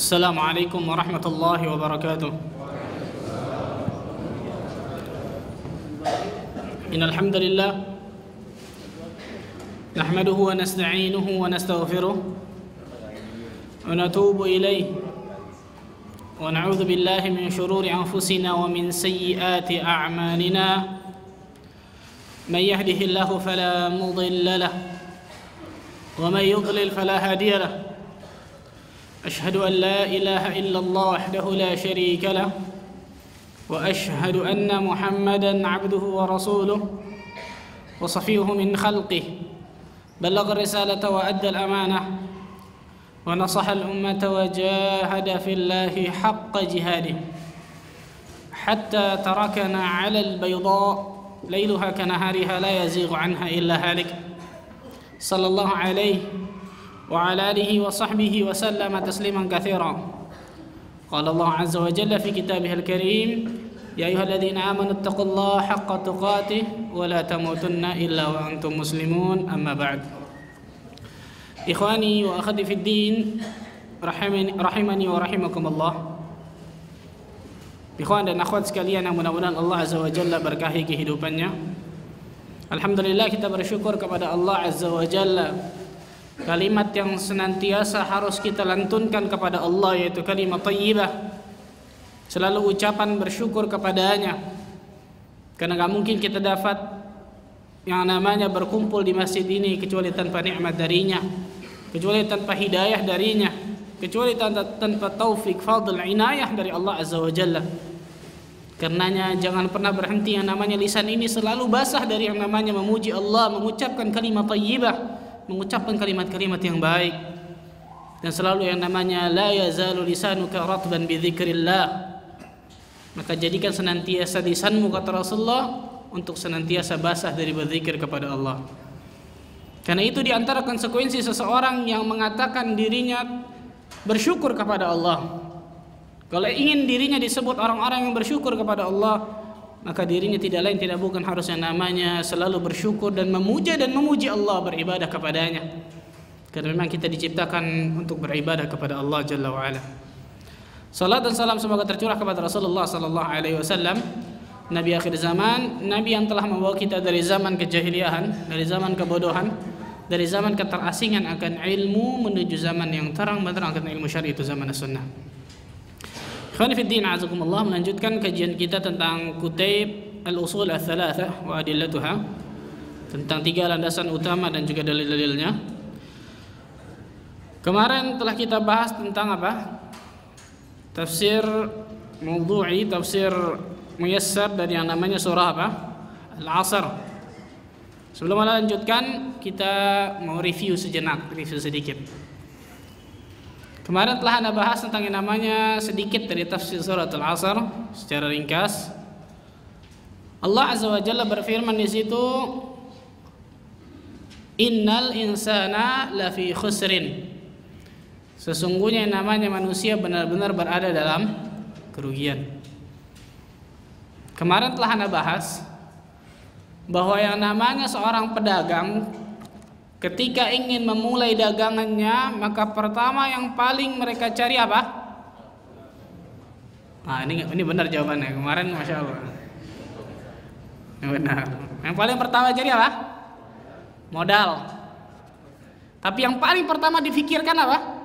السلام عليكم ورحمة الله وبركاته. إن الحمد لله نحمده ونستعينه ونستغفره ونتوب إليه ونعوذ بالله من شرور أنفسنا ومن سيئات أعمالنا. من يهده الله فلا مضل له ومن يضلل فلا هادي له. أشهد أن لا إله إلا الله وحده لا شريك له وأشهد أن محمدا عبده ورسوله وصفيه من خلقه بلغ الرسالة وأدى الأمانة ونصح الأمة وجاهد في الله حق جهاده حتى تركنا على البيضاء ليلها كنهارها لا يزيغ عنها إلا هالك. صلى الله عليه وعلى آله وصحبه وسلم تسليما كثيرا. قال الله عز وجل في كتابه الكريم: يا أيها الذين آمنوا اتقوا الله حق تقاته ولا تموتن إلا وأنتم مسلمون. أما بعد. إخواني وأخواتي في الدين rahimani wa rahimakumullah. Ikhwan dan akhwat sekalian yang mudah-mudahan Allah Azza wa Jalla berkahi kehidupannya. Alhamdulillah, kita bersyukur kepada Allah Azza wa Jalla. Kalimat yang senantiasa harus kita lantunkan kepada Allah yaitu kalimat thayyibah. Selalu ucapan bersyukur kepadanya. Karena gak mungkin kita dapat yang namanya berkumpul di masjid ini kecuali tanpa nikmat darinya, kecuali tanpa hidayah darinya, kecuali tanpa taufik, fadl, inayah dari Allah Azza wa Jalla. Karenanya jangan pernah berhenti yang namanya lisan ini selalu basah dari yang namanya memuji Allah, mengucapkan kalimat thayyibah, mengucapkan kalimat-kalimat yang baik. Dan selalu yang namanya la yazalu lisanuka ratban bi dzikrillah. Maka jadikan senantiasa lisanmu, kata Rasulullah, untuk senantiasa basah dari berzikir kepada Allah. Karena itu di antara konsekuensi seseorang yang mengatakan dirinya bersyukur kepada Allah. Kalau ingin dirinya disebut orang-orang yang bersyukur kepada Allah, maka dirinya tidak lain tidak bukan harus yang namanya selalu bersyukur dan memuja dan memuji Allah, beribadah kepadanya. Karena memang kita diciptakan untuk beribadah kepada Allah Jalla wa'ala. Salat dan salam semoga tercurah kepada Rasulullah sallallahu alaihi wasallam, Nabi akhir zaman, Nabi yang telah membawa kita dari zaman kejahiliahan, dari zaman kebodohan, dari zaman keterasingan akan ilmu menuju zaman yang terang benderang akan ilmu syar'i, itu zaman as-sunnah. Ikhwani fi din, a'azakumullah, melanjutkan kajian kita tentang Kutaib al-usul ats-tsalatsah wa adillatuha, tentang 3 landasan utama dan juga dalil-dalilnya. Kemarin telah kita bahas tentang apa? Tafsir mawdu'i, tafsir muyassar dari yang namanya surah apa? Al-'Asr. Sebelum melanjutkan, kita mau review sedikit. Kemarin telah Anda bahas tentang yang namanya sedikit dari tafsir surah Al-'Asr secara ringkas. Allah Azza wa Jalla berfirman di situ, innal insana lafi khusrin. Sesungguhnya yang namanya manusia benar-benar berada dalam kerugian. Kemarin telah Anda bahas bahwa yang namanya seorang pedagang ketika ingin memulai dagangannya, maka pertama yang paling mereka cari apa? Nah, ini benar jawabannya. Kemarin Masya Allah. Ini benar. Yang paling pertama cari apa? Modal. Tapi yang paling pertama difikirkan apa?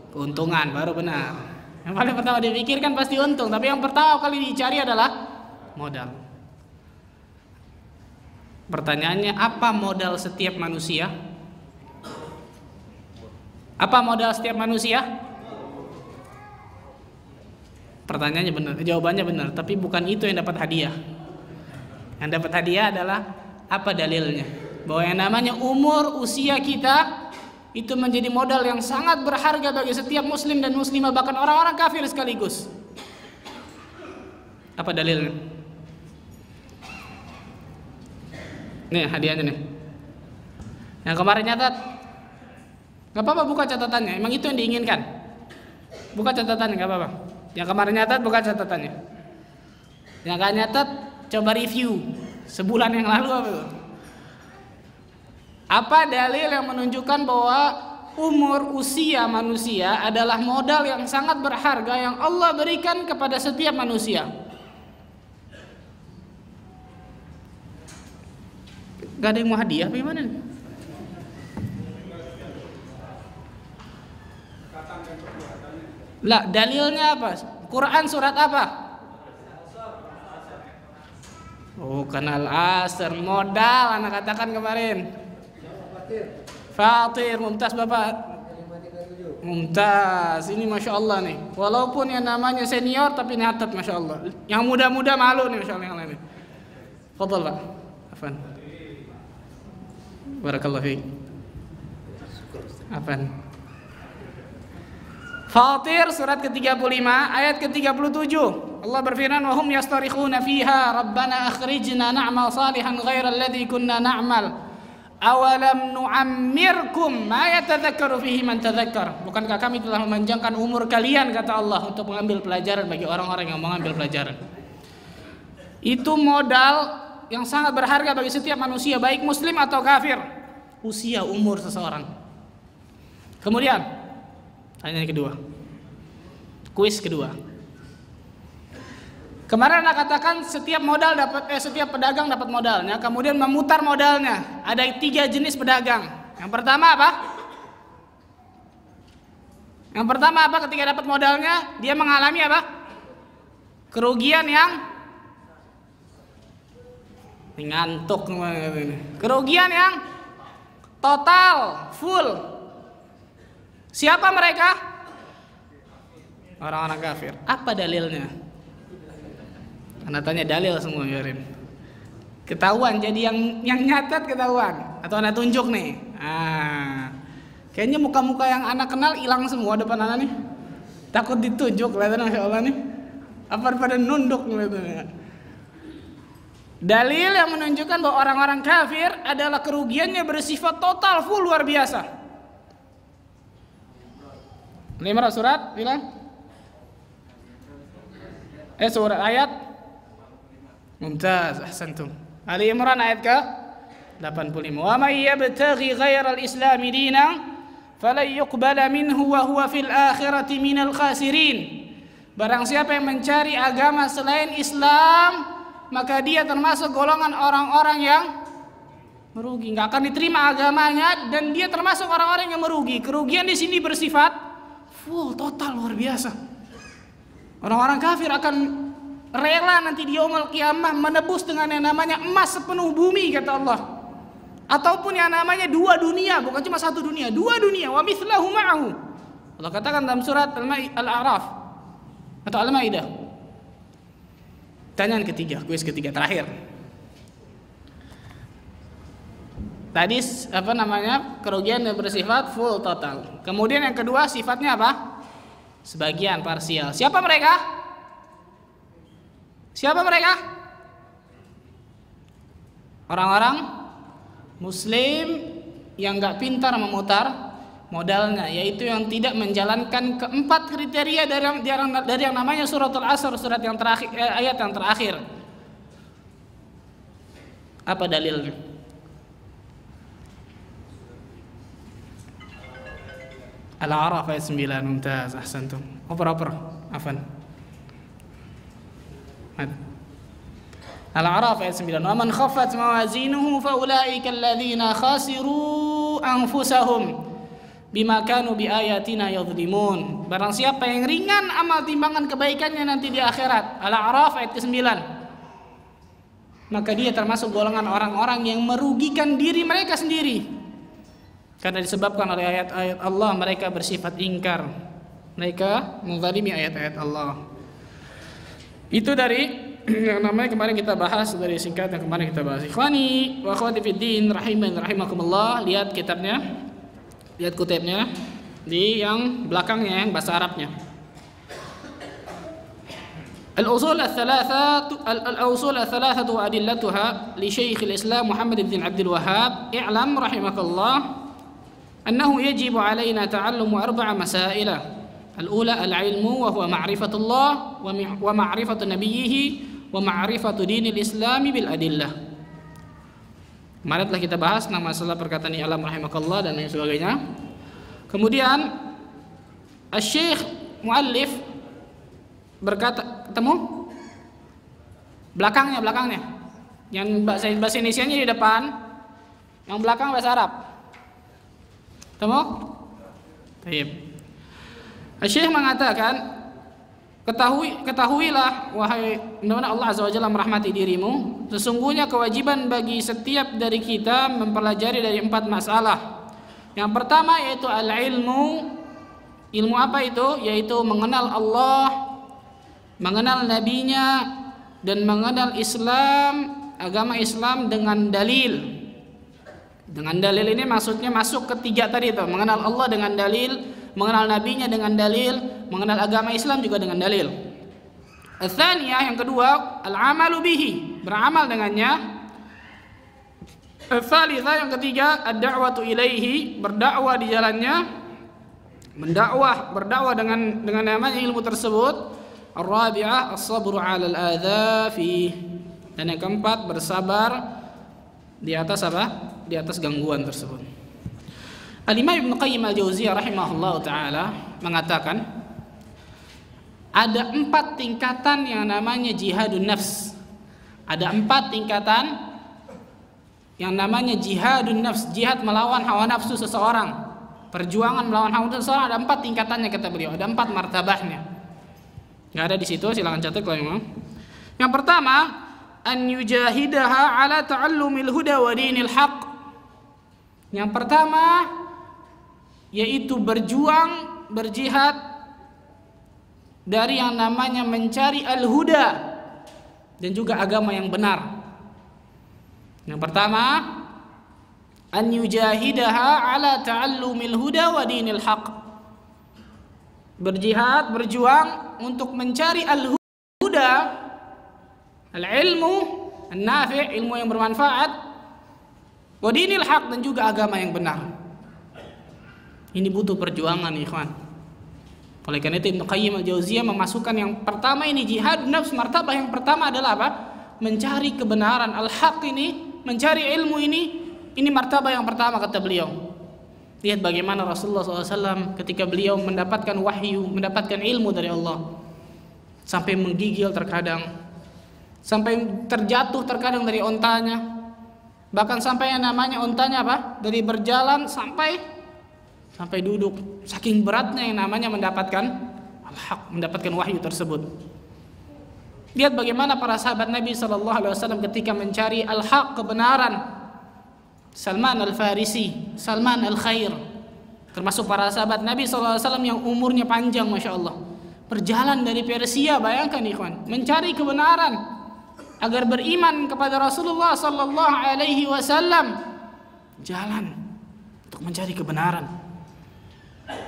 Keuntungan, baru benar. Yang paling pertama dipikirkan pasti untung, tapi yang pertama kali dicari adalah modal. Pertanyaannya, apa modal setiap manusia? Apa modal setiap manusia? Pertanyaannya benar, jawabannya benar, tapi bukan itu yang dapat hadiah. Yang dapat hadiah adalah apa dalilnya? Bahwa yang namanya umur, usia kita itu menjadi modal yang sangat berharga bagi setiap muslim dan muslimah, bahkan orang-orang kafir sekaligus. Apa dalilnya? Nih hadiahnya nih. Yang kemarin nyatat, gak apa-apa, buka catatannya. Emang itu yang diinginkan? Buka catatannya, gak apa-apa. Yang kemarin nyatat, buka catatannya. Yang gak nyatat, coba review sebulan yang lalu apa itu? Apa dalil yang menunjukkan bahwa umur, usia manusia adalah modal yang sangat berharga yang Allah berikan kepada setiap manusia. Gak ada yang mau hadiah apa gimana nih? Lah, dalilnya apa? Quran surat apa? Oh, kanal asr, modal anak katakan kemarin. Fatir, mumtaz Bapak. Mumtaz, ini Masya Allah nih. Walaupun yang namanya senior tapi nyatet Masya Allah. Yang muda-muda malu nih Masya Allah yang lain. Fadal Pak. Afan. Barakallahu fiik. Afan. Fatir surat ke-35 ayat ke-37. Allah berfirman, "Wa hum yastarikhuna fiha rabbana akhrijna na'mal salihan ghairal ladzi kunna na'mal. Awalam nu'ammirkum ma yatadzakkaru fihi man tadzakkar." Bukankah kami telah memanjangkan umur kalian, kata Allah, untuk mengambil pelajaran bagi orang-orang yang mengambil pelajaran. Itu modal yang sangat berharga bagi setiap manusia, baik muslim atau kafir. Usia, umur seseorang. Kemudian pertanyaan kedua, kuis kedua. Kemarin Anda katakan setiap setiap pedagang dapat modalnya, kemudian memutar modalnya. Ada 3 jenis pedagang. Yang pertama apa? Yang pertama apa? Ketika dapat modalnya, dia mengalami apa? Kerugian yang ngantuk. Kerugian yang total, full. Siapa mereka? Orang-orang kafir. Apa dalilnya? Anda tanya dalil semua, biarin. Ketahuan, jadi yang nyatet ketahuan. Atau Anda tunjuk nih. Kayaknya muka-muka yang Anda kenal hilang semua depan Anda nih. Takut ditunjuk, kelihatan Masya Allah nih. Apa pada nunduk kelihatan. Dalil yang menunjukkan bahwa orang-orang kafir adalah kerugiannya bersifat total, full, luar biasa. Imran surat bilang? Surat ayat Mumtaz, ahsantum. Ali Imran ayat ke 85. Wa may yabtaghi ghairal islami dinan falan yuqbala minhu wa huwa fil akhirati minal khasirin. Barang siapa yang mencari agama selain Islam, maka dia termasuk golongan orang-orang yang merugi, enggak akan diterima agamanya, dan dia termasuk orang-orang yang merugi. Kerugian di sini bersifat full, total, luar biasa. Orang-orang kafir akan rela nanti di yaumul qiyamah menebus dengan yang namanya emas sepenuh bumi, kata Allah. Ataupun yang namanya 2 dunia, bukan cuma 1 dunia, 2 dunia, wa mithlahu ma'ahu. Allah katakan dalam surat Al-A'raf atau Al-Maidah. Pertanyaan ketiga, kuis ketiga terakhir. Tadi kerugian yang bersifat full, total. Kemudian yang kedua sifatnya apa? Sebagian, parsial. Siapa mereka? Siapa mereka? Orang-orang muslim yang gak pintar memutar modalnya, yaitu yang tidak menjalankan keempat kriteria dari yang namanya suratul Asr, surat yang terakhir, ayat yang terakhir. Apa dalilnya? Al-A'raf ayat 9. Mumtaz, ahsantum. Oper, afan. Al-A'raf ayat 9. Wa man khaffat mawazinuhu fa ulaika alladziina khasiru anfusahum bima kanu biayatina yadhlimun. Barang siapa yang ringan amal timbangan kebaikannya nanti di akhirat. Al-A'raf ayat ke-9. Maka dia termasuk golongan orang-orang yang merugikan diri mereka sendiri. Karena disebabkan oleh ayat-ayat Allah, mereka bersifat ingkar. Mereka menzalimi ayat-ayat Allah. Itu dari yang namanya kemarin kita bahas, dari singkat yang kemarin kita bahas. Ikhwani wa akhwati fid din rahimakumullah, lihat kitabnya, lihat kutipnya di yang belakangnya yang bahasa Arabnya. Al-usul al-thalathatu wa adillatuha li Syekh al-Islam Muhammad bin Abdul Wahhab. I'lam rahimakallah annahu yajibu alaina ta'allumu 4 masailah. Al-ula al-ilmu wa huwa ma'rifatullah wa ma'rifatu nabiyhi wa ma'rifatu dinil islami bil adillah. Kemarin telah kita bahas nama masalah perkataan alam rahimakallah dan lain sebagainya. Kemudian Asy-Syaikh Muallif berkata, ketemu? Belakangnya. Yang bahasa Indonesianya di depan, yang belakang bahasa Arab. Ketemu? Baik. Asy-Syaikh mengatakan, ketahuilah wahai mudah-mudahan Allah Azza wa Jalla merahmati dirimu, sesungguhnya kewajiban bagi setiap dari kita mempelajari dari 4 masalah. Yang pertama yaitu al-ilmu. Ilmu apa itu? Yaitu mengenal Allah, mengenal nabinya, dan mengenal Islam, agama Islam dengan dalil. Dengan dalil ini maksudnya masuk ketiga tadi itu, mengenal Allah dengan dalil, mengenal nabinya dengan dalil, mengenal agama Islam juga dengan dalil. Ats-tsaniyah, yang kedua, al-amalu bihi, beramal dengannya. Ats-tsalitsah, yang ketiga, ad-da'watu ilaihi, berdakwah di jalannya, berdakwah dengan namanya ilmu tersebut. Ar-rabi'ah, as-sabru 'alal adza fi, dan yang keempat, bersabar di atas apa? Di atas gangguan tersebut. Al-Imam Ibnu Qayyim Al-Jauziyah rahimahullah ta'ala mengatakan ada 4 tingkatan yang namanya jihadun nafs. Ada 4 tingkatan yang namanya jihadun nafs, jihad melawan hawa nafsu seseorang, perjuangan melawan hawa nafsu seseorang. Ada 4 tingkatannya kata beliau, ada 4 martabahnya. Nggak ada di situ, silakan catat kalau mau. Yang pertama, an yujahidaha ala ta'allumil huda wa dinil haq. Yang pertama yaitu berjuang, berjihad dari yang namanya mencari al-huda dan juga agama yang benar. Yang pertama, an yujahidaha ala ta'allumil huda wa dinil haq. Berjihad, berjuang untuk mencari al-huda, al-ilmu an-nafi', ilmu yang bermanfaat, wa dinil haq, dan juga agama yang benar. Ini butuh perjuangan, ikhwan. Oleh karena itu Ibnu Qayyim Al-Jauziyah memasukkan yang pertama ini jihad nafs, martabah yang pertama adalah apa? Mencari kebenaran, al-haq ini, mencari ilmu ini martabah yang pertama kata beliau. Lihat bagaimana Rasulullah SAW ketika beliau mendapatkan wahyu, mendapatkan ilmu dari Allah, sampai menggigil terkadang, sampai terjatuh terkadang dari ontanya, bahkan sampai yang namanya ontanya apa? Dari berjalan sampai duduk, saking beratnya yang namanya mendapatkan al-haq, mendapatkan wahyu tersebut. Lihat bagaimana para sahabat Nabi SAW ketika mencari al-haq, kebenaran. Salman Al-Farisi, Salman Al-Khair, termasuk para sahabat Nabi SAW yang umurnya panjang, Masya Allah, berjalan dari Persia, bayangkan ikhwan, mencari kebenaran agar beriman kepada Rasulullah SAW, jalan untuk mencari kebenaran.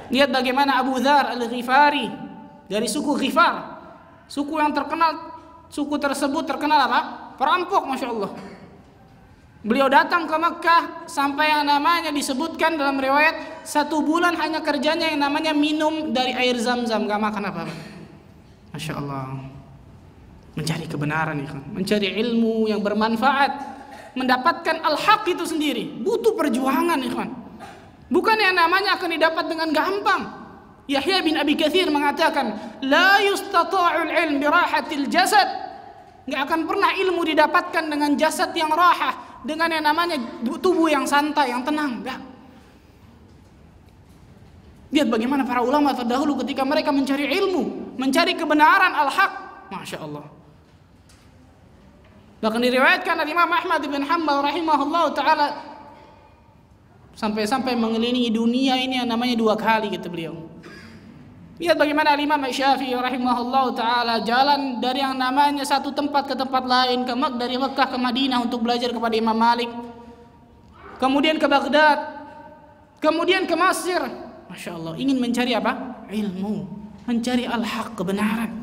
Lihat bagaimana Abu Dzar Al-Ghifari dari suku Ghifar, suku yang terkenal, suku tersebut terkenal apa? Perampok, Masya Allah. Beliau datang ke Mekah sampai yang namanya disebutkan dalam riwayat 1 bulan hanya kerjanya yang namanya minum dari air Zam-Zam, gak makan apa-apa. Masya Allah. Mencari kebenaran, mencari ilmu yang bermanfaat, mendapatkan al-haq itu sendiri butuh perjuangan, ikhwan. Bukan yang namanya akan didapat dengan gampang. Yahya bin Abi Katsir mengatakan, la yustata'ul ilm birahatil jasad. Gak akan pernah ilmu didapatkan dengan jasad yang rahah, dengan yang namanya tubuh yang santai, yang tenang. Enggak. Lihat bagaimana para ulama terdahulu ketika mereka mencari ilmu, mencari kebenaran al-haq. Masya Allah. Bahkan diriwayatkan dari Imam Ahmad bin Hanbal rahimahullah ta'ala, sampai-sampai mengelilingi dunia ini yang namanya 2 kali, kata beliau. Lihat bagaimana Imam Syafi'i rahimahullah ta'ala jalan dari yang namanya satu tempat ke tempat lain, dari Mekah ke Madinah untuk belajar kepada Imam Malik, kemudian ke Baghdad, kemudian ke Mesir. Masya Allah, ingin mencari apa? Ilmu, mencari al-haq, kebenaran.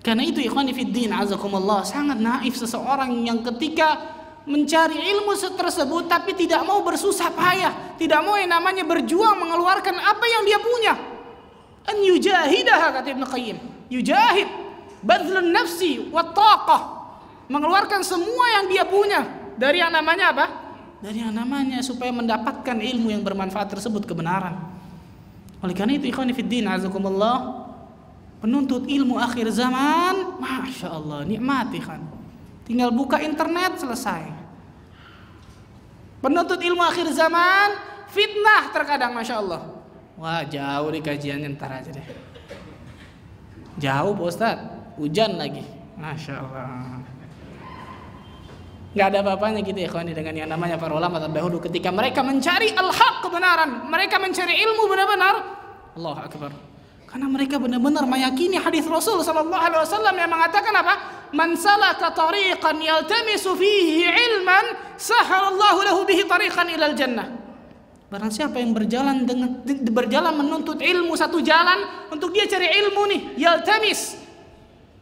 Karena itu ikhwani fiddin azakumullah, sangat naif seseorang yang ketika mencari ilmu tersebut tapi tidak mau bersusah payah, tidak mau yang namanya berjuang mengeluarkan apa yang dia punya. An yujahidaha, kata Ibnu Qayyim, yujahid badlun nafsi wa taqah, mengeluarkan semua yang dia punya dari yang namanya apa? Dari yang namanya supaya mendapatkan ilmu yang bermanfaat tersebut, kebenaran. Oleh karena itu ikhwani fiddin azakumullah, penuntut ilmu akhir zaman, masya Allah, nikmati kan. Tinggal buka internet selesai. Penuntut ilmu akhir zaman, fitnah terkadang, masya Allah. Wah, jauh di kajiannya, ntar aja deh. Jauh Pak Ustadz, hujan lagi, masya Allah. Nggak ada apa-apanya gitu ya ikhwani dengan yang namanya para ulama terdahulu ketika mereka mencari al-haq, kebenaran, mereka mencari ilmu benar-benar, Allahu akbar. Karena mereka benar-benar meyakini hadis Rasul sallallahu alaihi wasallam yang mengatakan apa? Man salaka tariqan yaltamisu fihi ilman, sahalallahu lahu bihi tariqan ilal jannah. Barang siapa yang berjalan menuntut ilmu, satu jalan untuk dia cari ilmu nih, yaltamis.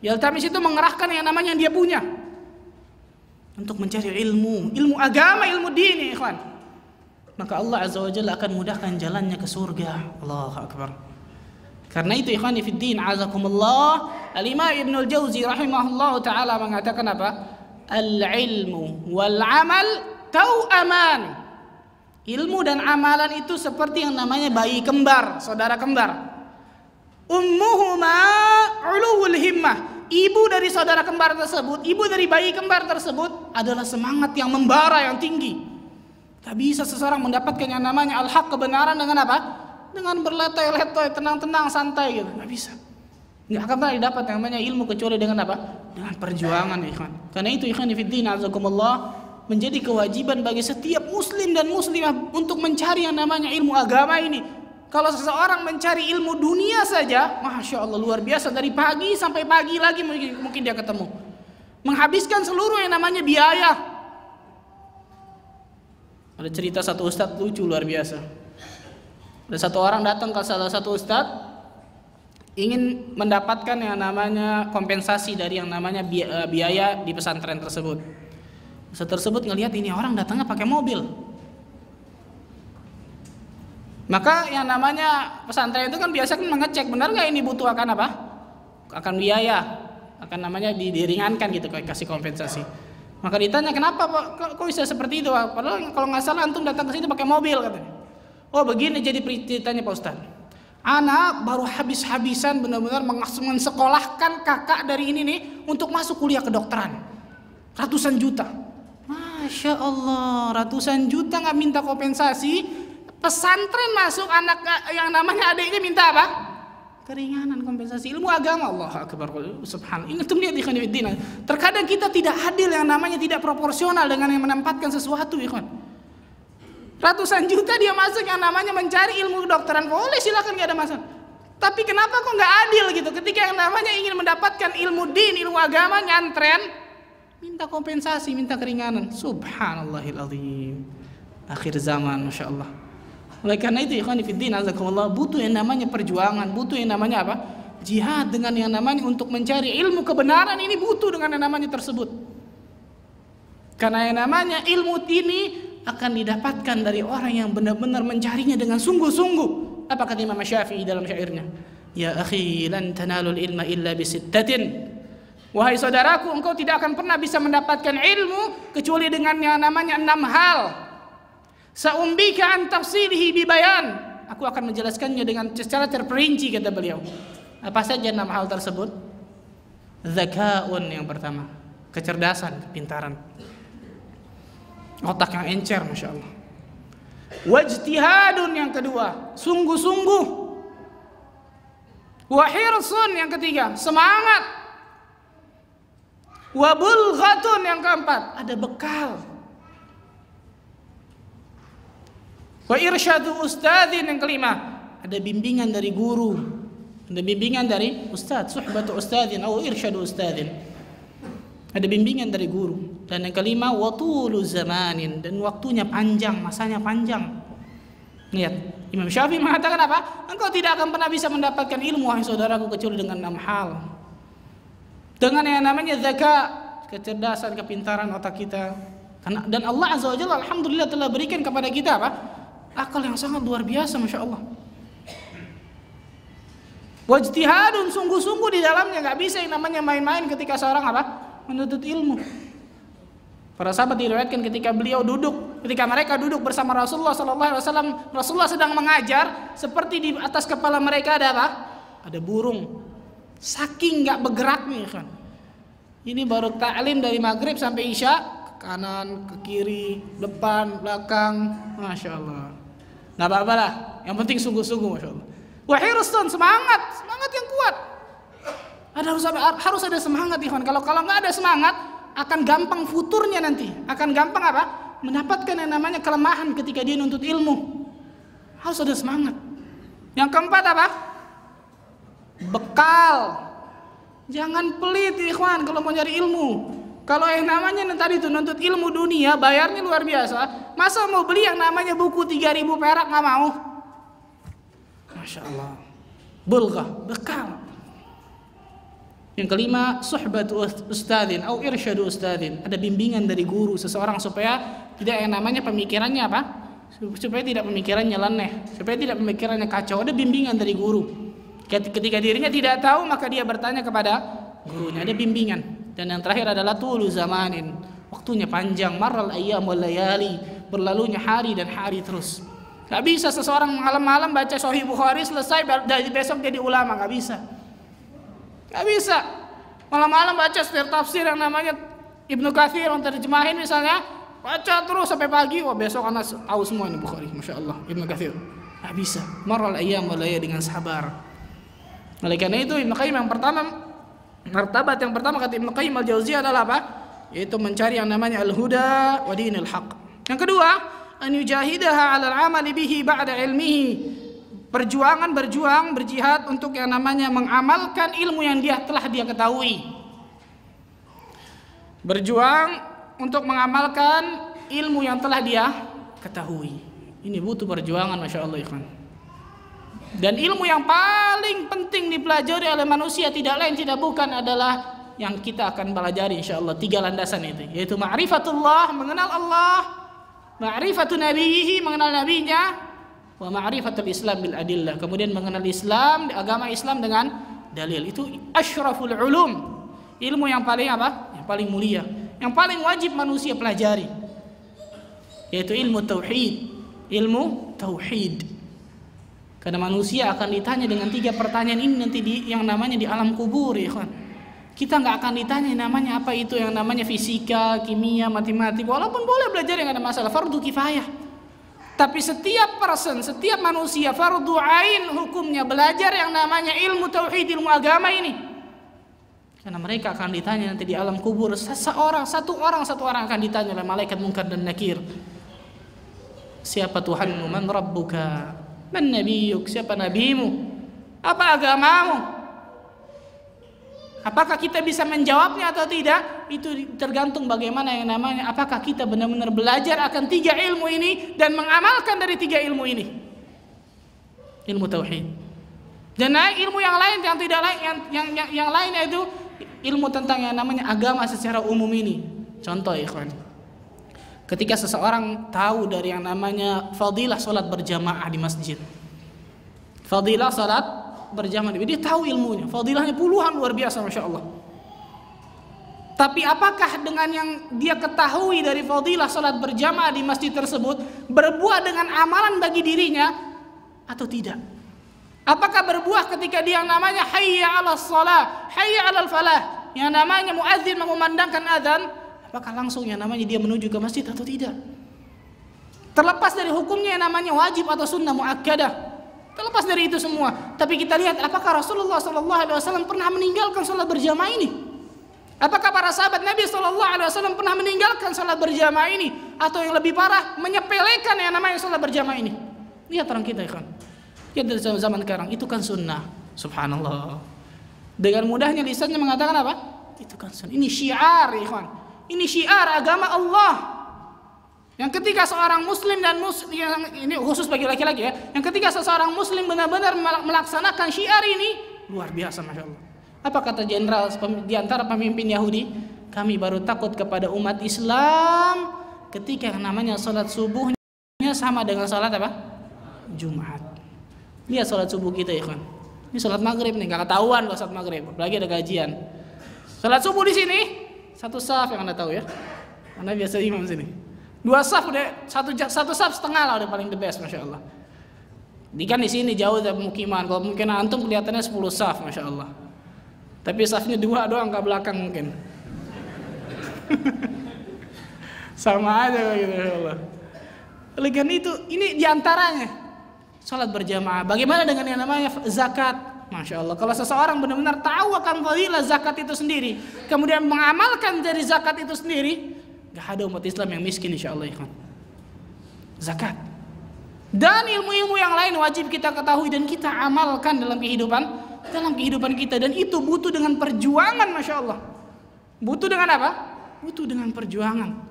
Yaltamis itu mengerahkan yang namanya yang dia punya untuk mencari ilmu agama, ilmu dini, ikhwan. Maka Allah Azza wa Jalla akan mudahkan jalannya ke surga. Allahu akbar. Karena itu ikhwani fiddin azakumullah, Al-Imam Ibnul Jauzi rahimahullah taala mengatakan apa? Al-ilmu wal amal tau'aman. Ilmu dan amalan itu seperti yang namanya bayi kembar, saudara kembar. Ummuhuma uluwul himmah. Ibu dari saudara kembar tersebut, ibu dari bayi kembar tersebut adalah semangat yang membara, yang tinggi. Tak bisa seseorang mendapatkan yang namanya al-haq, kebenaran dengan apa? Dengan berletoy-letoy, tenang-tenang, santai gitu. Gak bisa. Gak akan pernah didapat yang namanya ilmu kecuali dengan apa? Dengan perjuangan, ikhwan. Karena itu ikhwan fiddin azakumullah, menjadi kewajiban bagi setiap muslim dan muslimah untuk mencari yang namanya ilmu agama ini. Kalau seseorang mencari ilmu dunia saja, masya Allah luar biasa, dari pagi sampai pagi lagi mungkin dia ketemu, menghabiskan seluruh yang namanya biaya. Ada cerita satu ustadz lucu luar biasa. Ada satu orang datang ke salah satu ustadz, ingin mendapatkan yang namanya kompensasi dari yang namanya biaya di pesantren tersebut. Ustadz tersebut ngelihat ini orang datangnya pakai mobil. Maka yang namanya pesantren itu kan biasa kan mengecek benar nggak ini butuh akan apa? Akan biaya, akan namanya diringankan gitu, kayak kasih kompensasi. Maka ditanya kenapa Pak? Kok bisa seperti itu Pak? Padahal kalau nggak salah antum datang ke sini pakai mobil katanya. Oh begini jadi ceritanya Pak Ustaz. Anak baru habis-habisan benar-benar mensekolahkan kakak dari ini nih untuk masuk kuliah kedokteran. Ratusan juta. Masya Allah, ratusan juta nggak minta kompensasi. Pesantren masuk anak yang namanya adiknya minta apa? Keringanan, kompensasi. Ilmu agama, Allah akbar, subhanallah. Ingat lihat ikhwan fillah. Terkadang kita tidak adil, yang namanya tidak proporsional dengan yang menempatkan sesuatu, ikhwan. Ratusan juta dia masuk yang namanya mencari ilmu kedokteran, boleh silakan, nggak ada masalah. Tapi kenapa kok nggak adil gitu? Ketika yang namanya ingin mendapatkan ilmu din, ilmu agama, nyantren, minta kompensasi, minta keringanan. Subhanallahil azim. Akhir zaman, masya Allah. Oleh karena itu ikhwan fillah azakumullah, butuh yang namanya perjuangan, butuh yang namanya apa? Jihad dengan yang namanya untuk mencari ilmu kebenaran ini, butuh dengan yang namanya tersebut. Karena yang namanya ilmu ini akan didapatkan dari orang yang benar-benar mencarinya dengan sungguh-sungguh. Apa kata Imam Syafi'i dalam syairnya? Ya akhi lan tanalul ilma illa bisittatin. Wahai saudaraku, engkau tidak akan pernah bisa mendapatkan ilmu kecuali dengan yang namanya 6 hal. Sa'umbika an tafsilihi bibayan. Aku akan menjelaskannya dengan secara terperinci, kata beliau. Apa saja 6 hal tersebut? Zakaun yang pertama, kecerdasan, kepintaran, otak yang encer, masya Allah. Wajtihadun yang kedua, sungguh-sungguh. Wahirsun yang ketiga, semangat. Wabulghatun yang keempat, ada bekal. Wa irsyadu ustadzin yang kelima, ada bimbingan dari guru, ada bimbingan dari ustadz, suhbatu ustadzin atau irsyadu ustadzin, ada bimbingan dari guru. Dan yang kelima, watulu zamanin, dan waktunya panjang, masanya panjang. Lihat, Imam Syafi'i mengatakan apa? Engkau tidak akan pernah bisa mendapatkan ilmu, wahai saudaraku, kecuali dengan 6 hal. Dengan yang namanya zakat, kecerdasan, kepintaran otak kita. Dan Allah Azza wa Jalla alhamdulillah telah berikan kepada kita apa? Akal yang sangat luar biasa, masya Allah. Wajtihadun, sungguh-sungguh di dalamnya, nggak bisa yang namanya main-main ketika seorang apa? Menuntut ilmu. Para sahabat diriwayatkan ketika beliau duduk ketika mereka duduk bersama Rasulullah SAW, Rasulullah sedang mengajar, seperti di atas kepala mereka ada apa? Ada burung. Saking nggak bergeraknya kan. Ini baru ta'lim dari maghrib sampai isya, ke kanan, ke kiri, depan, belakang, masya Allah. Nggak apa-apa lah, yang penting sungguh-sungguh, masya Allah. Wahirustun, semangat yang kuat. Harus ada semangat, ikhwan. Kalau nggak ada semangat, akan gampang futurnya nanti. Akan gampang apa? Mendapatkan yang namanya kelemahan ketika dia nuntut ilmu. Harus ada semangat. Yang keempat apa? Bekal. Jangan pelit, ikhwan, kalau mau nyari ilmu. Kalau yang namanya tadi itu nuntut ilmu dunia, bayarnya luar biasa. Masa mau beli yang namanya buku 3.000 perak nggak mau? Masya Allah. Bulghah, bekal. Yang kelima, suhbatu ustadzin atau irsyadu ustadzin. Ada bimbingan dari guru seseorang supaya tidak yang namanya pemikirannya apa? Supaya tidak pemikirannya leneh, supaya tidak pemikirannya kacau. Ada bimbingan dari guru. Ketika dirinya tidak tahu, maka dia bertanya kepada gurunya. Ada bimbingan. Dan yang terakhir adalah tulu zamanin. Waktunya panjang. Marral ayyam wal layali. Berlalunya hari dan hari terus. Gak bisa seseorang malam-malam baca Sahih Bukhari selesai dari besok jadi ulama. Gak bisa. Gak bisa. Malam-malam baca setiap tafsir yang namanya Ibnu Katsir yang terjemahin misalnya. Baca terus sampai pagi. Wah, besok anak tahu semua ini Bukhari. Masya Allah. Ibnu Katsir. Gak bisa. Marral ayyam wal layali, dengan sabar. Oleh karena itu Ibnu Qayyim yang pertama, martabat yang pertama kata Ibnu Qayyim al-Jauziyah adalah apa? Yaitu mencari yang namanya al-huda wa dinil haq. Yang kedua, an yujahidaha 'ala al-'amali bihi ba'da ilmihi. Berjuang, berjihad untuk yang namanya mengamalkan ilmu yang telah dia ketahui. Berjuang untuk mengamalkan ilmu yang telah dia ketahui. Ini butuh perjuangan, masya Allah, ikhwan. Dan ilmu yang paling penting dipelajari oleh manusia tidak lain tidak bukan adalah yang kita akan pelajari insyaallah 3 landasan itu, yaitu ma'rifatullah, mengenal Allah, ma'rifatu nabiyhi, mengenal nabinya, wa ma'rifatul Islam bil adillah, kemudian mengenal Islam, agama Islam dengan dalil. Itu asyraful ulum, ilmu yang paling apa? Yang paling mulia, yang paling wajib manusia pelajari, yaitu ilmu tauhid. Karena manusia akan ditanya dengan 3 pertanyaan ini nanti yang namanya di alam kubur, ya kan. Kita nggak akan ditanya namanya apa itu yang namanya fisika, kimia, matematika. Walaupun boleh belajar yang ada masalah, fardu kifayah. Tapi setiap manusia fardu ain hukumnya belajar yang namanya ilmu tauhid, ilmu agama ini. Karena mereka akan ditanya nanti di alam kubur. Satu orang akan ditanya oleh malaikat Munkar dan Nakir. Siapa Tuhanmu? Man rabbuka? Man nabiyuk? Siapa nabimu? Apa agamamu? Apakah kita bisa menjawabnya atau tidak? Itu tergantung bagaimana yang namanya, apakah kita benar-benar belajar akan 3 ilmu ini dan mengamalkan dari 3 ilmu ini. Ilmu tauhid. Dan ilmu yang lain yang tidak lain yang lain yaitu ilmu tentang yang namanya agama secara umum ini. Contoh, ikhwan. Ketika seseorang tahu dari yang namanya fadilah salat berjamaah di masjid. Fadilah salat berjamaah, dia tahu ilmunya. Fadilahnya puluhan, luar biasa, masya Allah. Tapi apakah dengan yang dia ketahui dari fadilah salat berjamaah di masjid tersebut berbuah dengan amalan bagi dirinya atau tidak? Apakah berbuah ketika dia yang namanya hayya 'alas shalah, hayya 'alal falah, yang namanya muadzin mengumandangkan azan, apakah langsung yang namanya dia menuju ke masjid atau tidak? Terlepas dari hukumnya yang namanya wajib atau sunnah muakkadah, terlepas dari itu semua, tapi kita lihat apakah Rasulullah SAW pernah meninggalkan salat berjamaah ini? Apakah para sahabat Nabi SAW pernah meninggalkan salat berjamaah ini? Atau yang lebih parah, menyepelekan yang namanya salat berjamaah ini? Lihat orang kita, kan? Lihat dari zaman sekarang, itu kan sunnah. Subhanallah. Dengan mudahnya lisannya mengatakan apa? Itu kan sunnah. Ini syiar, ikhwan. Ini syiar agama Allah. Yang ketika seorang muslim dan ini khusus bagi laki-laki ya, yang ketika seseorang muslim benar-benar melaksanakan syiar ini, luar biasa, masya Allah. Apa kata jenderal di antara pemimpin Yahudi? Kami baru takut kepada umat Islam ketika yang namanya salat subuhnya sama dengan salat apa? Jumat. Lihat salat subuh kita, ya kan. Ini salat maghrib nih, gak ketahuan loh salat maghrib, apalagi ada gajian. Salat subuh di sini satu saf yang Anda tahu ya. Anda biasa imam sini. 2 saf udah satu saf setengah lah udah paling the best, masya Allah. Kan di sini jauh dari pemukiman. Kalau mungkin antum kelihatannya 10 saf, masya Allah. Tapi safnya 2 doang ke belakang mungkin. Sama aja gitu, masya Allah. Oleh karena itu, ini diantaranya salat berjamaah. Bagaimana dengan yang namanya zakat? Masya Allah. Kalau seseorang benar-benar tahu akan fadilah zakat itu sendiri, kemudian mengamalkan dari zakat itu sendiri, gak ada umat Islam yang miskin, insya Allah. Zakat dan ilmu-ilmu yang lain wajib kita ketahui dan kita amalkan dalam kehidupan kita, dan itu butuh dengan perjuangan, masya Allah. Butuh dengan apa? Butuh dengan perjuangan.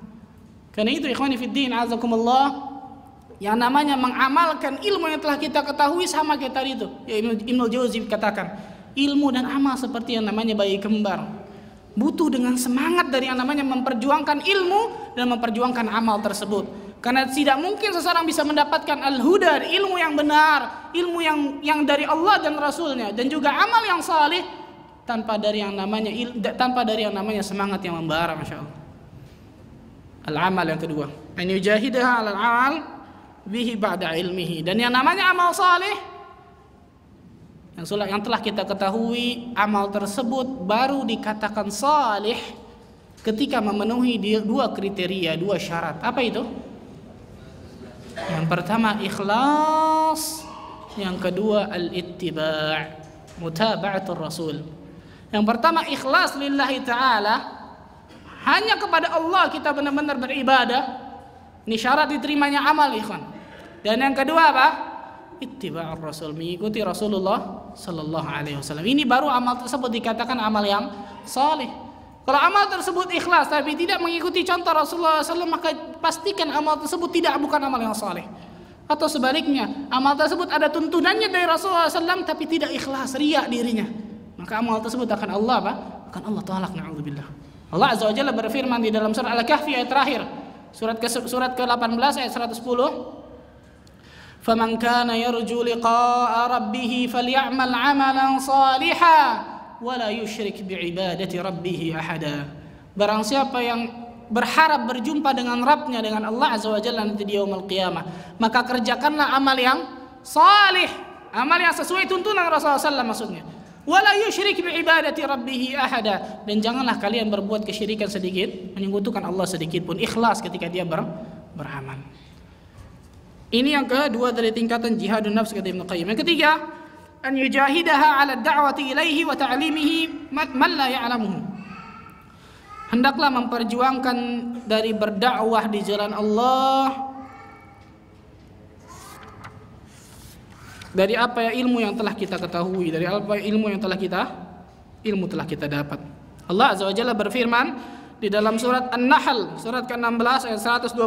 Karena itu ikhwani fiddin azakumullah, yang namanya mengamalkan ilmu yang telah kita ketahui sama kayak tadi itu. Ya, Ibnu Jauzi katakan, ilmu dan amal seperti yang namanya bayi kembar. Butuh dengan semangat dari yang namanya memperjuangkan ilmu dan memperjuangkan amal tersebut. Karena tidak mungkin seseorang bisa mendapatkan al-huda, ilmu yang benar, ilmu yang dari Allah dan Rasulnya, dan juga amal yang saleh tanpa dari yang namanya semangat yang membara, masya Allah. Al-amal yang kedua, an yujahidaha 'alal 'amal bihi ba'da ilmihi. Dan yang namanya amal saleh yang telah kita ketahui, amal tersebut baru dikatakan saleh ketika memenuhi 2 kriteria, 2 syarat. Apa itu? Yang pertama ikhlas, yang kedua al-ittiba', mutaba'atul rasul. Yang pertama ikhlas lillahi ta'ala, hanya kepada Allah kita benar-benar beribadah. Ini syarat diterimanya amal, ikhwan. Dan yang kedua apa? Ittiba'ur rasul, mengikuti Rasulullah sallallahu alaihi wasallam. Ini baru amal tersebut dikatakan amal yang saleh. Kalau amal tersebut ikhlas tapi tidak mengikuti contoh Rasulullah SAW, maka pastikan amal tersebut bukan amal yang saleh. Atau sebaliknya, amal tersebut ada tuntunannya dari Rasulullah SAW tapi tidak ikhlas, riya dirinya, maka amal tersebut akan Allah akan Allah tolak, na'udzubillah. Allah Azza wa Jalla berfirman di dalam surah Al-Kahfi ayat terakhir, surat ke-18 ayat 110. فَمَنْ كَانَ يَرْجُو لِقَاءَ رَبِّهِ فَلْيَعْمَلْ عَمَلًا صَالِحًا وَلَا يُشْرِكْ بِعِبَادَةِ رَبِّهِ أَحَدًا. Barang siapa yang berharap berjumpa dengan Rabbnya, dengan Allah Azza wa Jalla nanti di yaumul qiyamah, maka kerjakanlah amal yang salih, amal yang sesuai tuntunan Rasulullah SAW maksudnya. وَلَا يُشْرِكْ بِعِبَادَةِ رَبِّهِ أَحَدًا. Dan janganlah kalian berbuat kesyirikan sedikit, menyekutukan Allah sedikit pun. Ikhlas ketika dia beramal. Ini yang kedua dari tingkatan jihadun nafs, kata Ibnu Qayyim. Yang ketiga, an yujahidaha 'ala ad-da'wati ilaihi wa ta'limihi man la ya'lamuhu. Hendaklah memperjuangkan dari berdakwah di jalan Allah dari apa ilmu yang telah kita ketahui, dari apa ilmu yang telah kita dapat. Allah Azza wa Jalla berfirman di dalam surat An-Nahl, surat ke-16 ayat 125,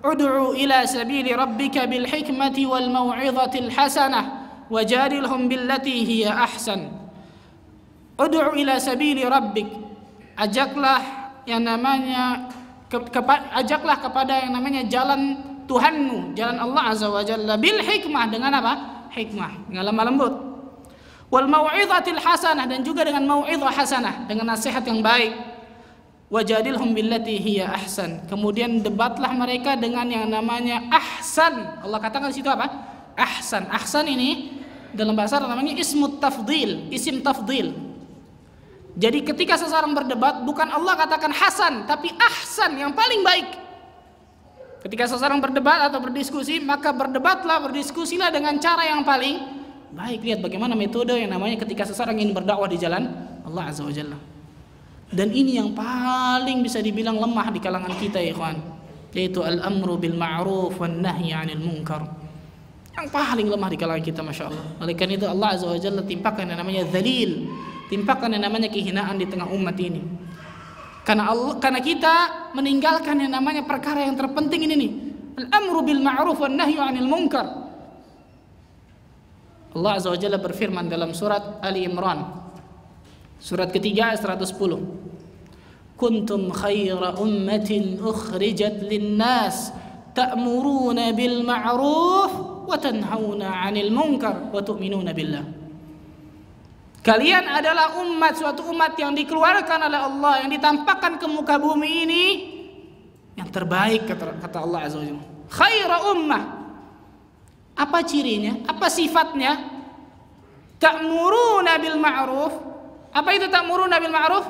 ud'u ila sabili rabbika bil hikmati wal mau'izatil hasanah wajadilhum billati hiya ahsan. Ud'u ila sabili rabbik, ajaklah kepada yang namanya jalan Tuhanmu, jalan Allah Azza wa Jalla, bil hikmah, dengan apa? Hikmah, dengan lemah lembut. Wal mau'izatil hasanah, dan juga dengan mau'izah hasanah, dengan nasihat yang baik. Wajadilhum billati hiya ahsan. Kemudian debatlah mereka dengan yang namanya ahsan. Allah katakan di situ apa? Ahsan. Ahsan ini dalam bahasa Arab namanya ismut tafdil, isim tafdil. Jadi ketika seseorang berdebat, bukan Allah katakan hasan, tapi ahsan, yang paling baik. Ketika seseorang berdebat atau berdiskusi, maka berdiskusilah dengan cara yang paling baik. Lihat bagaimana metode yang namanya ketika seseorang ingin berdakwah di jalan Allah Azza wa Jalla. Dan ini yang paling bisa dibilang lemah di kalangan kita, ya ikhwan, yaitu al-amru bil ma'ruf wan nahyi 'anil munkar. Yang paling lemah di kalangan kita, masya Allah. Oleh karena itu Allah Azza wa Jalla timpakan yang namanya dzalil, timpakan yang namanya kehinaan di tengah umat ini. Karena kita meninggalkan yang namanya perkara yang terpenting ini nih, al-amru bil ma'ruf wan nahyi 'anil munkar. Allah Azza wa Jalla berfirman dalam surat Ali Imran, surat ketiga ayat 110. Kuntum khaira ummatin ukhrijat linnas ta'muruna bil ma'ruf wa tanhauna 'anil munkar wa tu'minuna billah. Kalian adalah suatu umat yang dikeluarkan oleh Allah, yang ditampakkan ke muka bumi ini, yang terbaik kata Allah Azza wa Jalla. Khaira ummah. Apa cirinya? Apa sifatnya? Ta'muruna bil ma'ruf. Apa itu ta'muruna bil ma'ruf?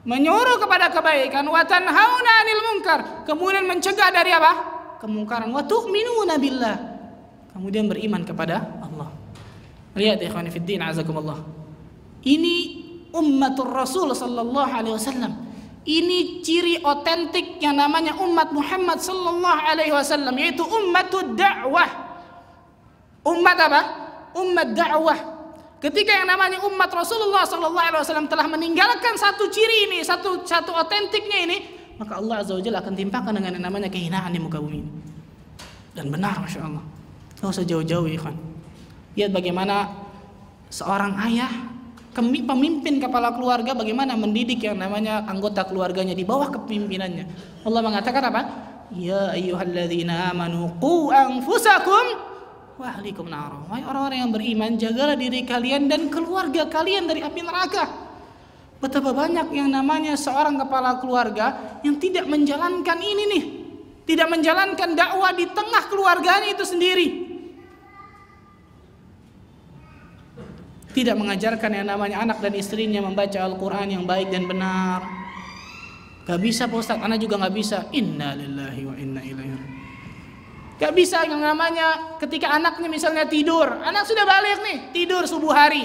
Menyuruh kepada kebaikan, wa tanhauna 'anil munkar. Kemudian mencegah dari apa? Kemungkaran. Wa tu'minuna billah. Kemudian beriman kepada Allah. Lihat ya ikhwan fillah, azakumullah. Ini ummatur Rasul sallallahu alaihi wasallam. Ini ciri otentik yang namanya umat Muhammad sallallahu alaihi wasallam, yaitu ummatud da'wah. Umat apa? Umat dakwah. Ketika yang namanya umat Rasulullah sallallahu alaihi wasallam telah meninggalkan satu ciri ini, satu otentiknya ini, maka Allah Azza wa Jalla akan timpakan dengan yang namanya kehinaan di muka bumi ini. Dan benar, masya Allah. Tidak usah jauh-jauh ya kan. Lihat bagaimana seorang ayah, pemimpin kepala keluarga, bagaimana mendidik yang namanya anggota keluarganya di bawah kepemimpinannya. Allah mengatakan apa? Ya ayyuhalladzina amanu qu anfusakum wa ahlikum nar. Wahai orang-orang yang beriman, jagalah diri kalian dan keluarga kalian dari api neraka. Betapa banyak yang namanya seorang kepala keluarga yang tidak menjalankan ini nih, tidak menjalankan dakwah di tengah keluarganya itu sendiri. Tidak mengajarkan yang namanya anak dan istrinya membaca Al-Quran yang baik dan benar. Gak bisa Pak Ustaz, anak juga gak bisa. Inna lillahi wa inna ilaihi raji'un. Gak bisa yang namanya ketika anaknya misalnya tidur, anak sudah balik nih, tidur subuh hari.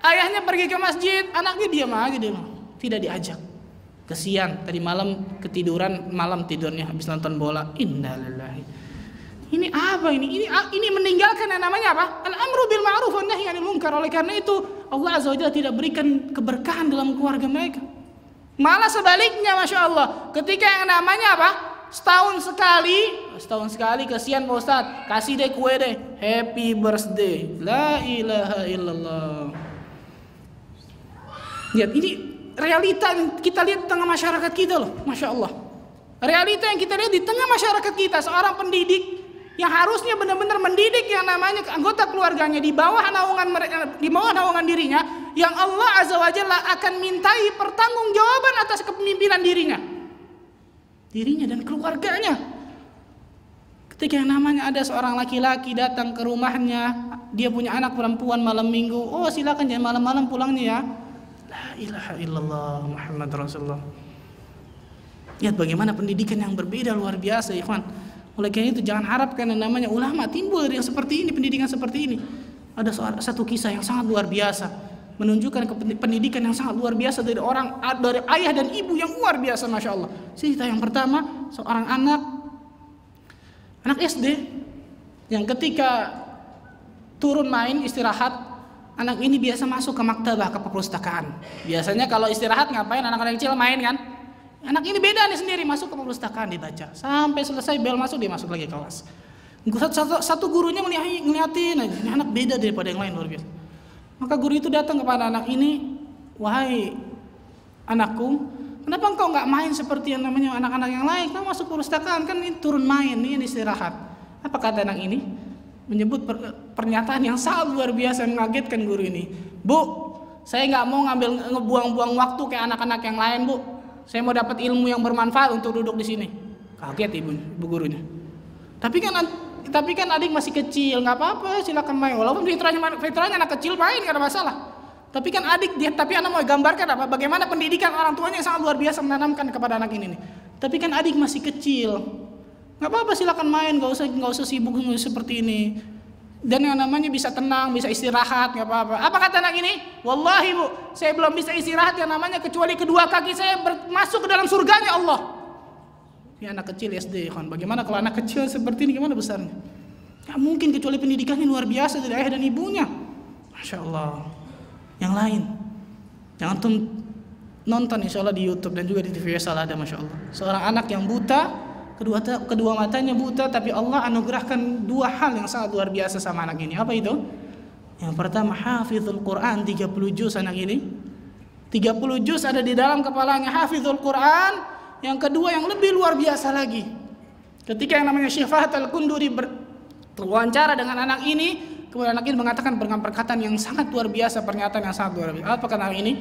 Ayahnya pergi ke masjid, anaknya diam aja di rumah, tidak diajak. Kesian, tadi malam ketiduran, malam tidurnya habis nonton bola. Inna lillahi. Ini apa ini? Ini meninggalkan yang namanya apa? Al-amru bil ma'ruf wan nahyi 'anil munkar. Oleh karena itu Allah Azza wa Jalla tidak berikan keberkahan dalam keluarga mereka. Malah sebaliknya, masya Allah. Ketika yang namanya apa? Setahun sekali kesian Pak Ustaz, kasih deh kue deh, happy birthday, la ilaha illallah. Lihat, ini realita yang kita lihat di tengah masyarakat kita loh, masya Allah. Realita yang kita lihat di tengah masyarakat kita, seorang pendidik yang harusnya benar-benar mendidik yang namanya anggota keluarganya di bawah naungan mereka, di bawah naungan dirinya, yang Allah Azza wa Jalla akan mintai pertanggungjawaban atas kepemimpinan dirinya dan keluarganya. Ketika yang namanya ada seorang laki-laki datang ke rumahnya, dia punya anak perempuan malam minggu, oh silakan jangan malam-malam pulangnya ya. La ilaha illallah Muhammad Rasulullah. Lihat bagaimana pendidikan yang berbeda luar biasa, ikhwan. Oleh karena itu jangan harapkan yang namanya ulama timbul dari yang seperti ini, pendidikan seperti ini. Ada satu kisah yang sangat luar biasa, menunjukkan pendidikan yang sangat luar biasa dari ayah dan ibu yang luar biasa, masya Allah. Cerita yang pertama, seorang anak SD yang ketika turun main istirahat, anak ini biasa masuk ke maktabah, ke perpustakaan. Biasanya kalau istirahat ngapain anak-anak kecil main kan? Anak ini beda nih sendiri, masuk ke perpustakaan dibaca sampai selesai bel masuk, dia masuk lagi kelas. Satu gurunya ngeliatin aja, ini anak beda daripada yang lain, luar biasa. Maka guru itu datang kepada anak ini, wahai anakku, kenapa engkau nggak main seperti yang namanya anak-anak yang lain? Kamu masuk perpustakaan kan ini turun main, ini istirahat. Apa kata anak ini? Menyebut pernyataan yang sangat luar biasa, mengagetkan guru ini. Bu, saya nggak mau ngebuang-buang waktu kayak anak-anak yang lain, Bu. Saya mau dapat ilmu yang bermanfaat untuk duduk di sini. Kaget ibu gurunya. Tapi kan adik masih kecil, nggak apa-apa, silakan main. Walaupun fitrahnya anak kecil main nggak ada masalah. Tapi kan tapi anak mau gambarkan apa? Bagaimana pendidikan orang tuanya yang sangat luar biasa menanamkan kepada anak ini nih. Tapi kan adik masih kecil, nggak apa-apa, silakan main, nggak usah sibuk seperti ini. Dan yang namanya bisa tenang, bisa istirahat, nggak apa-apa. Apa kata anak ini? Wallahi Bu, saya belum bisa istirahat yang namanya kecuali kedua kaki saya masuk ke dalam surganya Allah. Ini anak kecil SD, kan? Bagaimana kalau anak kecil seperti ini, gimana besarnya? Gak mungkin, kecuali pendidikannya luar biasa dari ayah dan ibunya. Masya Allah. Yang lain, jangan nonton insya Allah di YouTube dan juga di TV Asal ada, masya Allah. Seorang anak yang buta, kedua matanya buta, tapi Allah anugerahkan dua hal yang sangat luar biasa sama anak ini. Apa itu? Yang pertama, hafizul Quran 30 juz anak ini. 30 juz ada di dalam kepalanya, hafizul Quran. Yang kedua yang lebih luar biasa lagi, ketika yang namanya Syekh Fahad Al-Qunduri berwawancara dengan anak ini, kemudian anak ini mengatakan perkataan yang sangat luar biasa, pernyataan yang sangat luar biasa. Apa kata anak ini?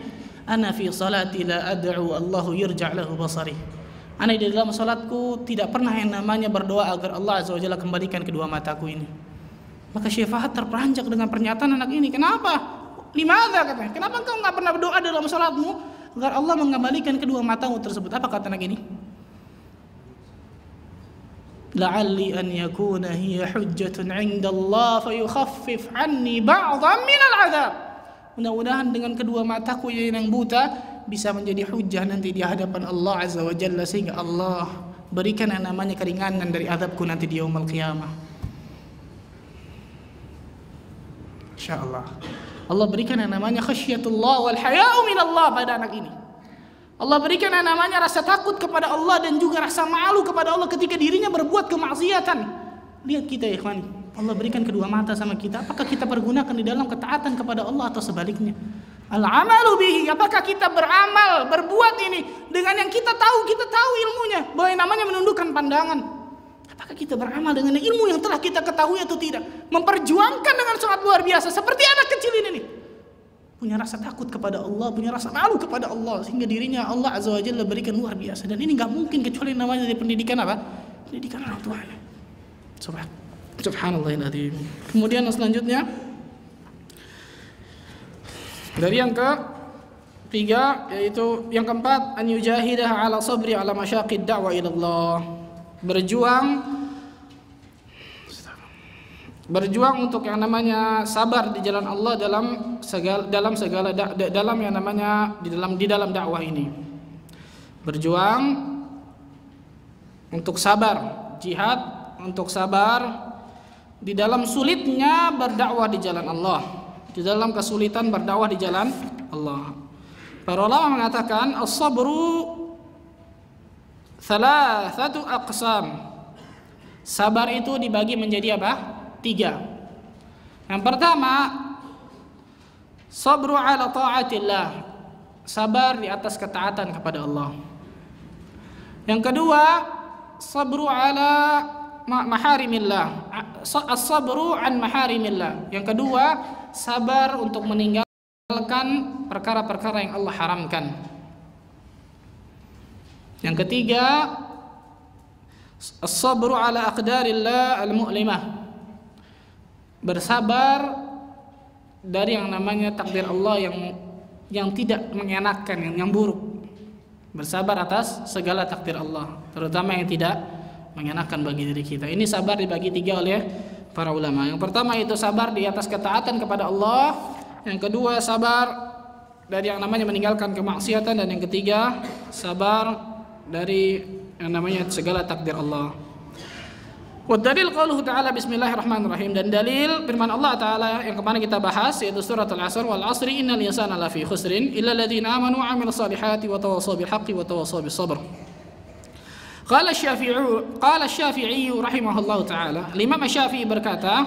Ana fi salati la ad'u Allahu yurja' lahu basari. Ana di dalam salatku tidak pernah yang namanya berdoa agar Allah Azza wa Jalla kembalikan kedua mataku ini. Maka Syekh Fahad terperanjak dengan pernyataan anak ini. Kenapa? Limadha katanya. Kenapa engkau enggak pernah berdoa dalam salatmu agar Allah mengembalikan kedua matamu tersebut? Apa kata anak ini? La'alli an yakuna hiya hujjatun 'inda Allah fayukhaffif 'anni ba'dhan min al-'adzab. Mudah-mudahan dengan kedua mataku yang buta bisa menjadi hujjah nanti di hadapan Allah Azza wa Jalla, sehingga Allah berikan yang namanya keringanan dari azabku nanti di yaumul qiyamah. Insyaallah Allah berikan yang namanya khasyatullah wal haya'u minallah pada anak ini. Allah berikan yang namanya rasa takut kepada Allah dan juga rasa malu kepada Allah ketika dirinya berbuat kemaksiatan. Lihat kita ya ikhwan, Allah berikan kedua mata sama kita. Apakah kita pergunakan di dalam ketaatan kepada Allah atau sebaliknya? Al-amalu bihi, apakah kita beramal, berbuat ini dengan yang kita tahu ilmunya, bahwa yang namanya menundukkan pandangan. Apakah kita beramal dengan ilmu yang telah kita ketahui atau tidak? Memperjuangkan dengan sangat luar biasa seperti anak kecil ini nih. Punya rasa takut kepada Allah, punya rasa malu kepada Allah, sehingga dirinya Allah Azza wa Jalla berikan luar biasa. Dan ini gak mungkin kecuali namanya dari pendidikan apa? Pendidikan orang tuanya. Subhanallahiladzim. Kemudian selanjutnya dari yang ketiga, yaitu yang keempat, an yujahidah ala sabri ala masyaqid da'wa ila Allah. Berjuang untuk yang namanya sabar di jalan Allah dalam yang namanya di dalam dakwah ini. Berjuang untuk sabar, jihad untuk sabar di dalam sulitnya berdakwah di jalan Allah, di dalam kesulitan berdakwah di jalan Allah. Para ulama mengatakan as-sabru thalathatu aqsam. Sabar itu dibagi menjadi apa? 3. Yang pertama, sabru ala ta'atillah. Sabar di atas ketaatan kepada Allah. Yang kedua, sabru ala maharimillah. As-sabru an maharimillah. Yang kedua, sabar untuk meninggalkan perkara-perkara yang Allah haramkan. Yang ketiga, as-sabru ala aqdarillah al-mu'limah. Bersabar dari yang namanya takdir Allah yang tidak mengenakan, yang buruk. Bersabar atas segala takdir Allah, terutama yang tidak mengenakan bagi diri kita. Ini sabar dibagi 3 oleh para ulama. Yang pertama itu sabar di atas ketaatan kepada Allah. Yang kedua, sabar dari yang namanya meninggalkan kemaksiatan. Dan yang ketiga, sabar dari yang namanya segala takdir Allah. Wa dalil qauluhu ta'ala bismillahirrahmanirrahim. Dan dalil firman Allah Ta'ala yang kemarin kita bahas, yaitu surat Al-Asr, wal asri innal insana lafi khusrin illa alladziina amanu wa 'amilus salihati wa tawassaw bil haqqi wa tawassaw bis sabr. Qala Asy-Syafi'i rahimahullahu ta'ala, Imam Asy-Syafi'i berkata,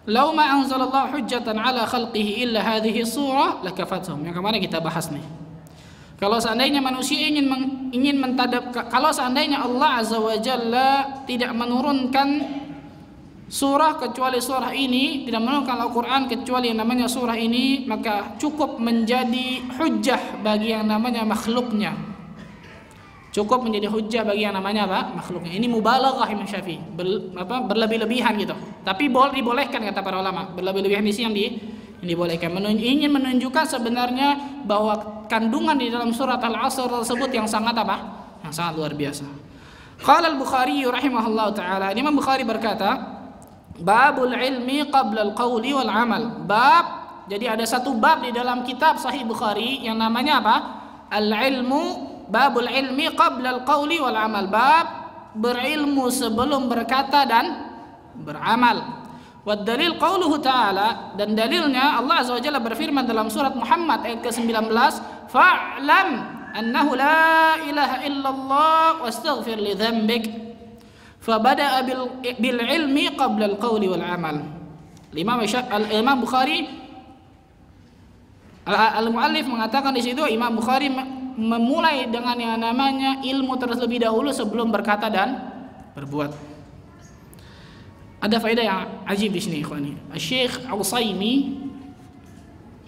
"Law ma anzalallahu hujjatan 'ala khalqihi illa hadhihi surah lakafathum." Yang kemarin kita bahas nih. Kalau seandainya manusia kalau seandainya Allah Azza wa Jalla tidak menurunkan surah kecuali surah ini, tidak menurunkan Al-Quran kecuali yang namanya surah ini, maka cukup menjadi hujjah bagi yang namanya makhluknya. Cukup menjadi hujjah bagi yang namanya apa? Makhluknya. Ini mubalaghah Imam Syafi'i, berlebih-lebihan gitu. Tapi dibolehkan kata para ulama. Berlebih-lebihan di sini yang dibolehkan, ingin menunjukkan sebenarnya bahwa kandungan di dalam surat Al-Asr tersebut yang sangat apa? Yang sangat luar biasa. Qala Al-Bukhari rahimahullahu taala, Imam Bukhari berkata, babul ilmi qabla al-qawli wal amal. Bab, jadi ada satu bab di dalam kitab Sahih Bukhari yang namanya apa? Al-ilmu, babul ilmi qabla al-qawli wal amal. Bab berilmu sebelum berkata dan beramal. Wa dalil qauluhu ta'ala, dan dalilnya Allah Azza wa Jalla berfirman dalam surat Muhammad ayat ke-19, fa'lam annahu la ilaha illallah wastaghfir li dzambik. Fabada'a bil ilmi qabla al qawli wal amal. Imam Bukhari al-muallif mengatakan di situ, Imam Bukhari memulai dengan yang namanya ilmu terlebih dahulu sebelum berkata dan berbuat. Ada faedah yang ajib di sini, ikhwani. Syekh Al-Utsaimin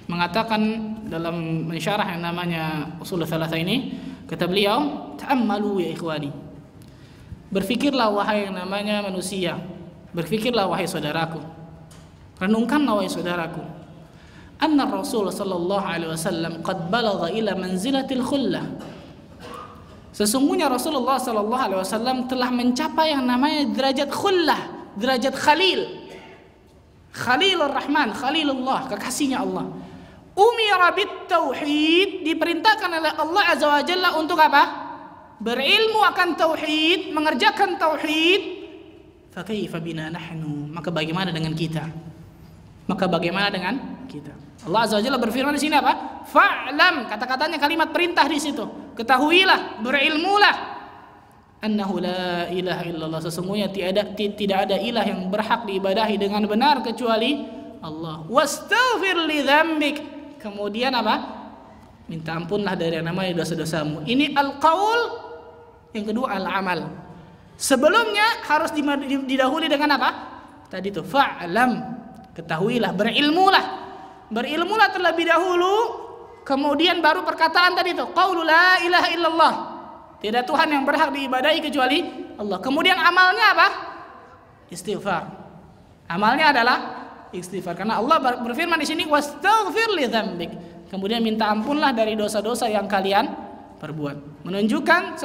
mengatakan dalam mensyarah yang namanya Ushul Tsalatsa ini, Kata beliau, ta'ammalu ya ikhwani. Berfikirlah wahai yang namanya manusia. Berfikirlah wahai saudaraku. Renungkanlah wahai saudaraku. Anna Rasul sallallahu alaihi wasallam qad balagha ila manzilatil khullah. Sesungguhnya Rasulullah sallallahu alaihi wasallam telah mencapai yang namanya derajat khullah, derajat khalil. Khalilur Rahman, Khalilullah, kekasihnya Allah. Umira bit tauhid, diperintahkan oleh Allah azza wa jalla untuk apa? Berilmu akan tauhid, mengerjakan tauhid. Fa kaifa bina nahnu? Maka bagaimana dengan kita? Maka bagaimana dengan kita? Allah azza wa jalla berfirman di sini apa? Fa'lam, kata-katanya kalimat perintah di situ. Ketahuilah, berilmulah. Annahu la ilaha illallah, sesungguhnya tidak ada ilah yang berhak diibadahi dengan benar kecuali Allah. Wastaghfir li dzambik, kemudian apa? Minta ampunlah dari yang namanya dosa-dosamu. Ini al-qaul, yang kedua al-amal. Sebelumnya harus didahului dengan apa? Tadi itu fa'lam, ketahuilah, berilmulah. Berilmulah terlebih dahulu, kemudian baru perkataan tadi itu qaulu la ilaha illallah. Tidak Tuhan yang berhak diibadahi kecuali Allah. Kemudian amalnya apa? Istighfar. Amalnya adalah istighfar. Karena Allah berfirman di sini wastaghfir li dzambik. Kemudian minta ampunlah dari dosa-dosa yang kalian perbuat. Menunjukkan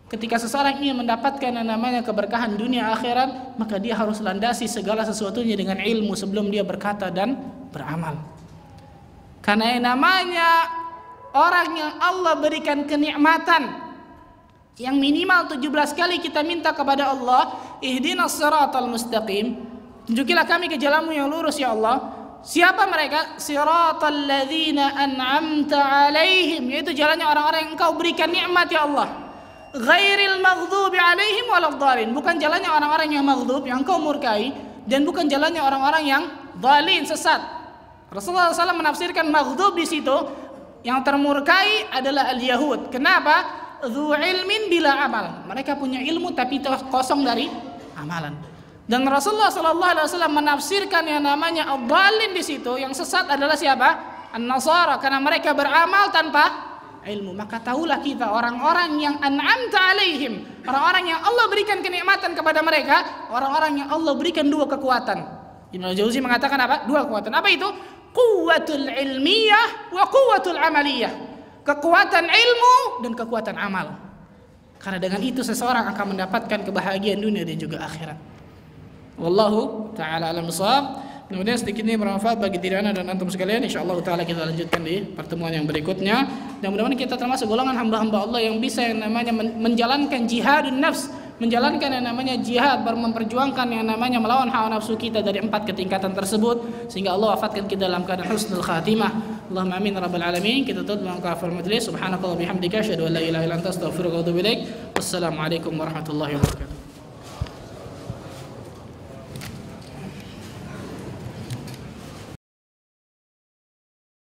ketika seseorang ingin mendapatkan yang namanya keberkahan dunia akhirat, maka dia harus landasi segala sesuatunya dengan ilmu sebelum dia berkata dan beramal. Karena yang namanya orang yang Allah berikan kenikmatan yang minimal 17 kali kita minta kepada Allah, ihdinas siratal mustaqim, tunjukilah kami ke jalanmu yang lurus ya Allah. Siapa mereka? Siratal ladzina an'amta alaihim, yaitu jalannya orang-orang yang Engkau berikan nikmat ya Allah. Ghairil maghdubi alaihim waladdallin, bukan jalannya orang-orang yang maghdub, yang Engkau murkai, dan bukan jalannya orang-orang yang dhalin, sesat. Rasulullah SAW menafsirkan maghdub di situ, yang termurkai adalah al-Yahud. Kenapa? Dzu ilmin bila amal. Mereka punya ilmu tapi kosong dari amalan. Dan Rasulullah SAW menafsirkan yang namanya ad-dhalin di situ, yang sesat adalah siapa? An-Nasara, karena mereka beramal tanpa ilmu. Maka tahulah kita orang-orang yang an'amta alaihim, orang-orang yang Allah berikan kenikmatan kepada mereka, orang-orang yang Allah berikan dua kekuatan. Ibnu Jauzi mengatakan apa? Dua kekuatan. Apa itu? Quwwatul ilmiyah wa quwwatul amaliyah. Kekuatan ilmu dan kekuatan amal. Karena dengan itu seseorang akan mendapatkan kebahagiaan dunia dan juga akhirat. Wallahu ta'ala alam shawab. Kemudian sedikit ini bermanfaat bagi Tirana dan antum sekalian. Insyaallah taala kita lanjutkan di pertemuan yang berikutnya. Dan mudah-mudahan kita termasuk golongan hamba-hamba Allah yang bisa yang namanya menjalankan jihadun nafs, menjalankan yang namanya jihad, memperjuangkan yang namanya melawan hawa nafsu kita dari 4 ketingkatan tersebut, sehingga Allah wafatkan kita dalam keadaan husnul khatimah. Allahumma amin rabbal alamin. Kita tutup dengan kafir majlis. Subhanakallah bihamdika asyhadu an la ilaha illa anta astaghfiruka wa atubu ilaik. Wassalamualaikum warahmatullahi wabarakatuh.